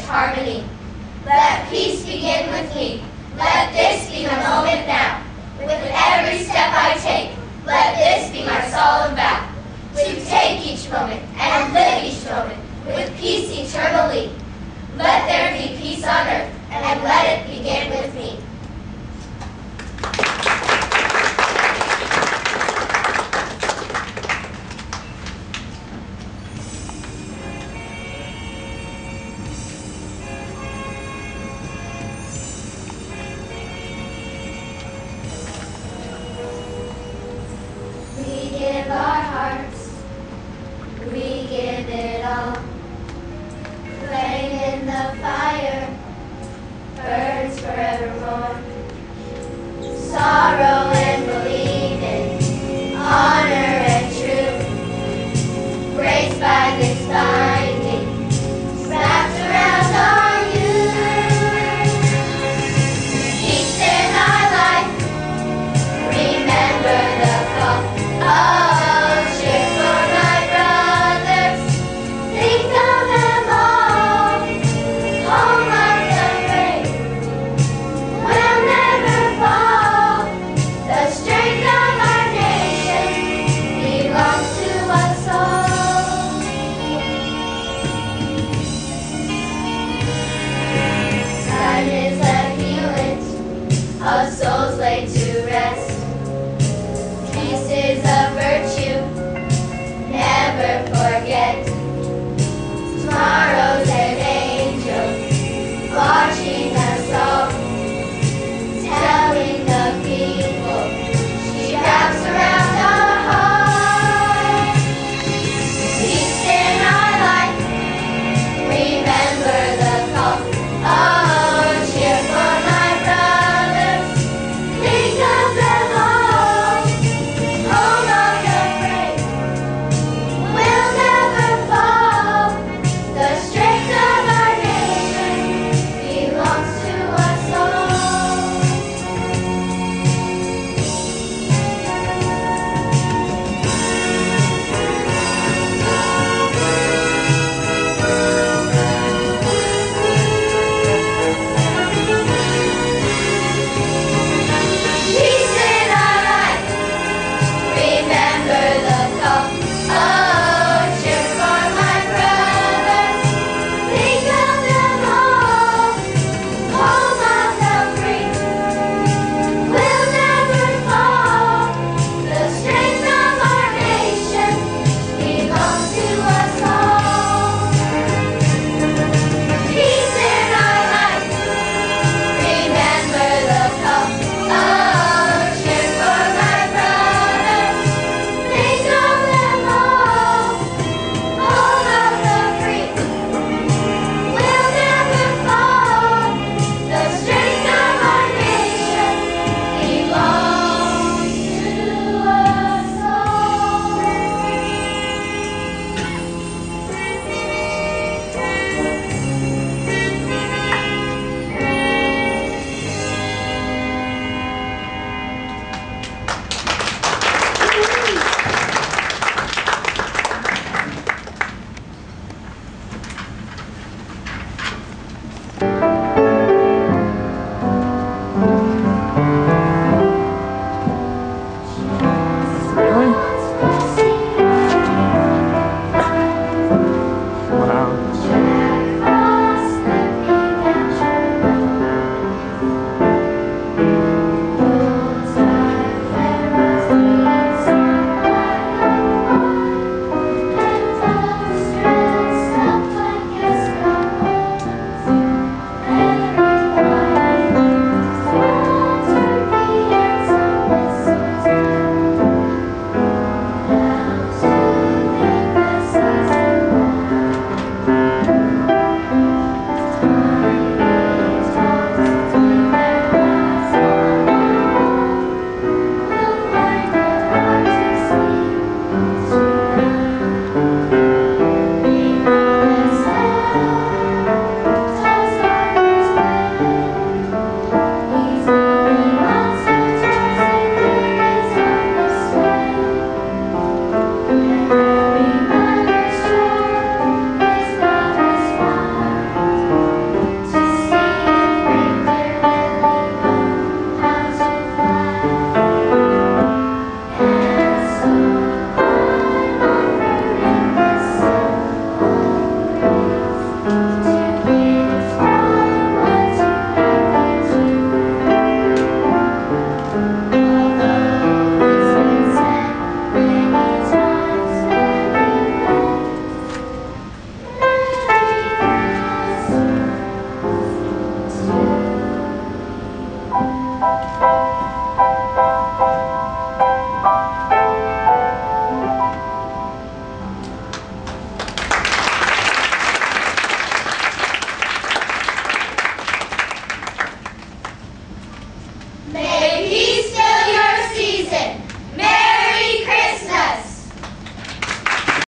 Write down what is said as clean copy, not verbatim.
harmony. Let peace begin with me. Let this be the moment now. With every step I take, let this be my solemn vow. To take each moment and live each moment with peace eternally. Let there be peace on earth, and let it begin with me. We give our hearts, we give it all. Flame in the fire, burns forevermore. Sorrow and believing, honor and truth, graced by this binding, wrapped around our youth. Peace in our life, remember the call. Oh, cheer for my brothers, think of them all. Home of the brave will never fall. The strength of our nation belongs to us all. Time is a healing of souls laid to rest. Peace is a